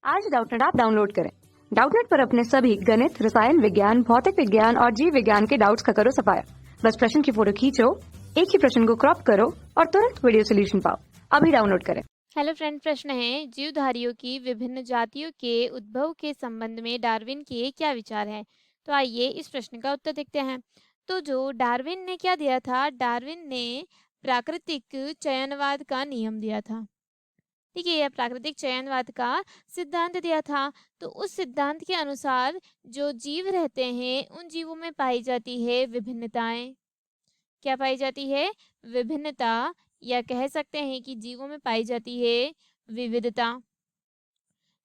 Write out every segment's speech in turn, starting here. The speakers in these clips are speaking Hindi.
आज डाउटनेट ऐप डाउनलोड करें। डाउटनेट पर अपने सभी गणित, रसायन विज्ञान, भौतिक विज्ञान और जीव विज्ञान के डाउट्स का करो सफाया। बस प्रश्न की फोटो खींचो, एक ही प्रश्न को क्रॉप करो और तुरंत वीडियो सोल्यूशन पाओ। अभी डाउनलोड करें। हेलो फ्रेंड, प्रश्न है जीवधारियों की विभिन्न जातियों के उद्भव के संबंध में डार्विन के क्या विचार हैं। तो आइए इस प्रश्न का उत्तर देखते हैं। तो जो डार्विन ने क्या दिया था, डार्विन ने प्राकृतिक चयनवाद का नियम दिया था। ठीक है, यह प्राकृतिक चयनवाद का सिद्धांत दिया था। तो उस सिद्धांत के अनुसार जो जीव रहते हैं उन जीवों में पाई जाती है विभिन्नताएं। क्या पाई जाती है? विभिन्नता, या कह सकते हैं कि जीवों में पाई जाती है विविधता।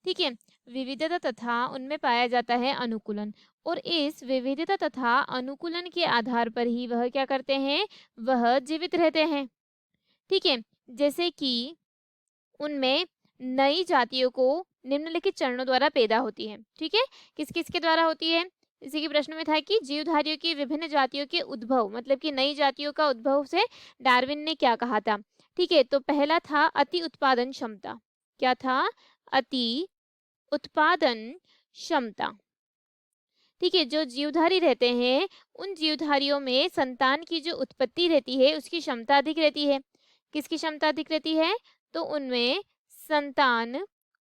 ठीक है, विविधता तथा उनमें पाया जाता है अनुकूलन। और इस विविधता तथा अनुकूलन के आधार पर ही वह क्या करते हैं, वह जीवित रहते हैं। ठीक है, जैसे कि उनमें नई जातियों को निम्नलिखित चरणों द्वारा पैदा होती है। ठीक है, किस किस के द्वारा होती है? इसी के प्रश्न में था कि जीवधारियों की विभिन्न जातियों के उद्भव, मतलब कि नई जातियों का उद्भव से डार्विन ने क्या कहा था। ठीक है, तो पहला था अति उत्पादन क्षमता। क्या था? अति उत्पादन क्षमता। ठीक है, जो जीवधारी रहते हैं उन जीवधारियों में संतान की जो उत्पत्ति रहती है उसकी क्षमता अधिक रहती है। किसकी क्षमता अधिक रहती है? तो उनमें संतान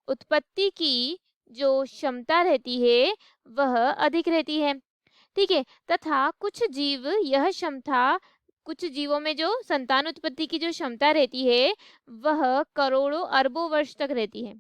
उत्पत्ति की जो क्षमता रहती है वह अधिक रहती है। ठीक है, तथा कुछ जीव यह क्षमता, कुछ जीवों में जो संतान उत्पत्ति की जो क्षमता रहती है वह करोड़ों अरबों वर्ष तक रहती है,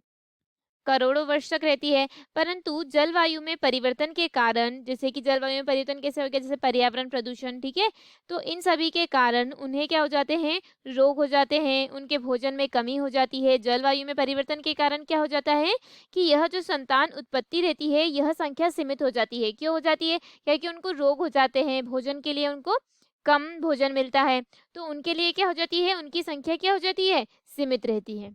करोड़ों वर्ष तक रहती है। परंतु जलवायु में परिवर्तन के कारण, जैसे कि जलवायु में परिवर्तन कैसे हो गया, जैसे पर्यावरण प्रदूषण, ठीक है, तो इन सभी के कारण उन्हें क्या हो जाते हैं, रोग हो जाते हैं, उनके भोजन में कमी हो जाती है। जलवायु में परिवर्तन के कारण क्या हो जाता है कि यह जो संतान उत्पत्ति रहती है यह संख्या सीमित हो जाती है। क्यों हो जाती है? क्योंकि उनको रोग हो जाते हैं, भोजन के लिए उनको कम भोजन मिलता है, तो उनके लिए क्या हो जाती है, उनकी संख्या क्या हो जाती है, सीमित रहती है।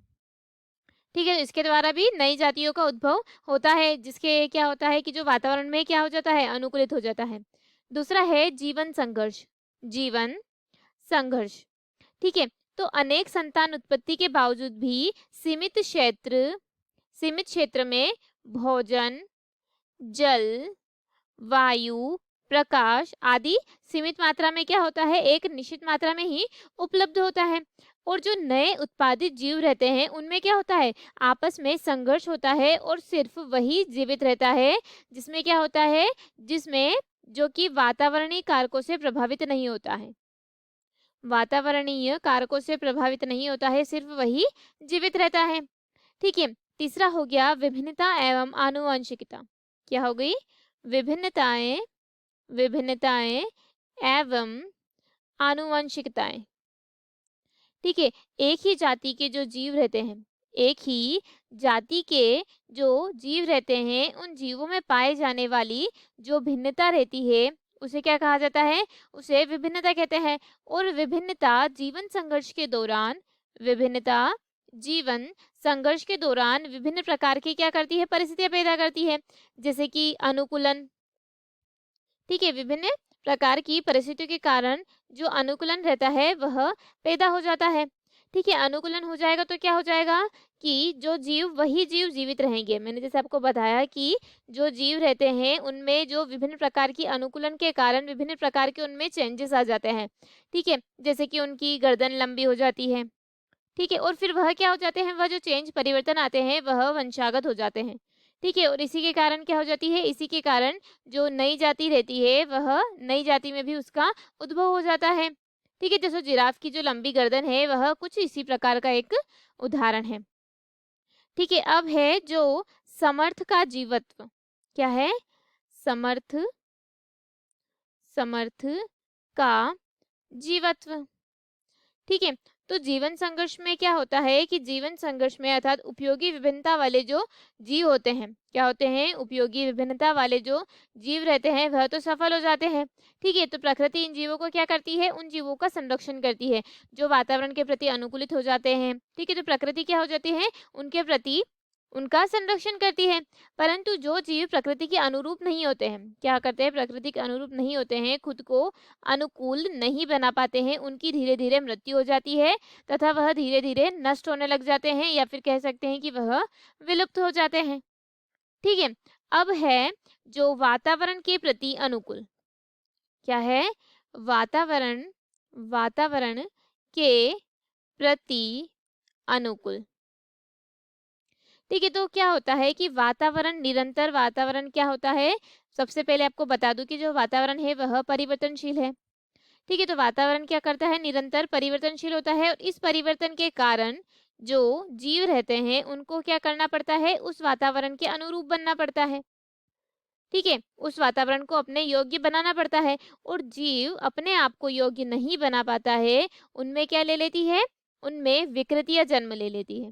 ठीक है, इसके द्वारा भी नई जातियों का उद्भव होता है, जिसके क्या होता है कि जो वातावरण में क्या हो जाता है, अनुकूलित हो जाता है। दूसरा है जीवन संघर्ष। जीवन संघर्ष, ठीक है, तो अनेक संतान उत्पत्ति के बावजूद भी सीमित क्षेत्र में भोजन, जल, वायु, प्रकाश आदि सीमित मात्रा में क्या होता है, एक निश्चित मात्रा में ही उपलब्ध होता है। और जो नए उत्पादित जीव रहते हैं उनमें क्या होता है, आपस में संघर्ष होता है और सिर्फ वही जीवित रहता है जिसमें क्या होता है, जिसमें जो कि वातावरणीय कारकों से प्रभावित नहीं होता है, वातावरणीय कारकों से प्रभावित नहीं होता है, सिर्फ वही जीवित रहता है। ठीक है, तीसरा हो गया विभिन्नता एवं आनुवंशिकता। क्या हो गई? विभिन्नताएं, विभिन्नताएं एवं आनुवंशिकताएं। ठीक है, एक ही जाति के जो जीव रहते हैं, एक ही जाति के जो जीव रहते हैं उन जीवों में पाए जाने वाली जो भिन्नता रहती है उसे क्या कहा जाता है, उसे विभिन्नता कहते हैं। और विभिन्नता जीवन संघर्ष के दौरान, विभिन्नता जीवन संघर्ष के दौरान विभिन्न प्रकार की क्या करती है, परिस्थितियां पैदा करती है, जैसे कि अनुकूलन। ठीक है, विभिन्न प्रकार की परिस्थितियों के कारण जो अनुकूलन रहता है वह पैदा हो जाता है। ठीक है, अनुकूलन हो जाएगा तो क्या हो जाएगा कि जो जीव, वही जीव जीवित रहेंगे। मैंने जैसे आपको बताया कि जो जीव रहते हैं उनमें जो विभिन्न प्रकार की अनुकूलन के कारण विभिन्न प्रकार के उनमें चेंजेस आ जाते हैं। ठीक है, जैसे कि उनकी गर्दन लंबी हो जाती है। ठीक है, और फिर वह क्या हो जाते हैं, वह जो चेंज परिवर्तन आते हैं वह वंशागत हो जाते हैं। ठीक है, और इसी के कारण क्या हो जाती है, इसी के कारण जो नई जाति रहती है वह नई जाति में भी उसका उद्भव हो जाता है। ठीक है, जैसे जिराफ की जो लंबी गर्दन है वह कुछ इसी प्रकार का एक उदाहरण है। ठीक है, अब है जो समर्थ का जीवत्व। क्या है? समर्थ, समर्थ का जीवत्व। ठीक है, तो जीवन संघर्ष में क्या होता है कि जीवन संघर्ष में अर्थात उपयोगी विभिन्नता वाले जो जीव होते हैं, क्या होते हैं, उपयोगी विभिन्नता वाले जो जीव रहते हैं वह तो सफल हो जाते हैं। ठीक है, तो प्रकृति इन जीवों को क्या करती है, उन जीवों का संरक्षण करती है जो वातावरण के प्रति अनुकूलित हो जाते हैं। ठीक है, तो प्रकृति क्या हो जाती है, उनके प्रति उनका संरक्षण करती है। परंतु जो जीव प्रकृति के अनुरूप नहीं होते हैं, क्या करते हैं, प्रकृति के अनुरूप नहीं होते हैं, खुद को अनुकूल नहीं बना पाते हैं, उनकी धीरे धीरे मृत्यु हो जाती है तथा वह धीरे धीरे नष्ट होने लग जाते हैं, या फिर कह सकते हैं कि वह विलुप्त हो जाते हैं। ठीक है। अब है जो वातावरण के प्रति अनुकूल। क्या है? वातावरण वातावरण के प्रति अनुकूल। ठीक है, तो क्या होता है कि निरंतर वातावरण क्या होता है? सबसे पहले आपको बता दूं कि जो वातावरण है वह परिवर्तनशील है। ठीक है, तो वातावरण क्या करता है? निरंतर परिवर्तनशील होता है, और इस परिवर्तन के कारण जो जीव रहते हैं उनको क्या करना पड़ता है? उस वातावरण के अनुरूप बनना पड़ता है। ठीक है, उस वातावरण को अपने योग्य बनाना पड़ता है, और जीव अपने आप को योग्य नहीं बना पाता है। उनमें क्या ले लेती है? उनमें विकृतियां जन्म ले लेती है।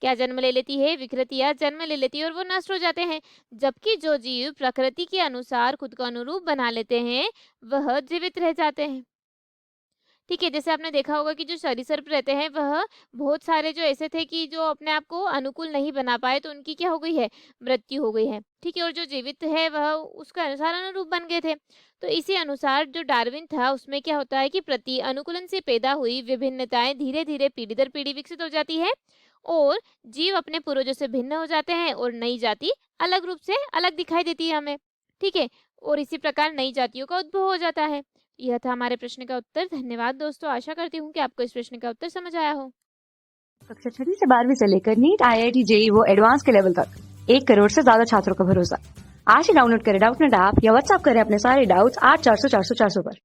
क्या जन्म ले लेती है? विकृतियां जन्म ले लेती है, और वो नष्ट हो जाते हैं। जबकि जो जीव प्रकृति के अनुसार खुद को अनुरूप बना लेते हैं वह जीवित रह जाते हैं। ठीक है, जैसे आपने देखा होगा कि जो सरीसृप रहते हैं वह बहुत सारे जो ऐसे थे कि जो अपने आप को अनुकूल नहीं बना पाए, तो उनकी क्या हो गई है? मृत्यु हो गई है। ठीक है, और जो जीवित है वह उसके अनुसार अनुरूप बन गए थे। तो इसी अनुसार जो डार्विन था उसमें क्या होता है कि प्रति अनुकूलन से पैदा हुई विभिन्नताएं धीरे धीरे पीढ़ी दर पीढ़ी विकसित हो जाती है, और जीव अपने पूर्वजों से भिन्न हो जाते हैं, और नई जाति अलग रूप से अलग दिखाई देती है हमें। ठीक है, और इसी प्रकार नई जातियों का उद्भव हो जाता है। यह था हमारे प्रश्न का उत्तर। धन्यवाद दोस्तों, आशा करती हूँ कि आपको इस प्रश्न का उत्तर समझ आया हो। कक्षा 6 से 12वीं से लेकर नीट, IIT, JEE वो एडवांस के लेवल तक 1 करोड़ से ज्यादा छात्रों का भरोसा। आज ही डाउनलोड करें डाउटनेट ऐप या व्हाट्सएप करें अपने सारे डाउट्स 8400 400 400 पर।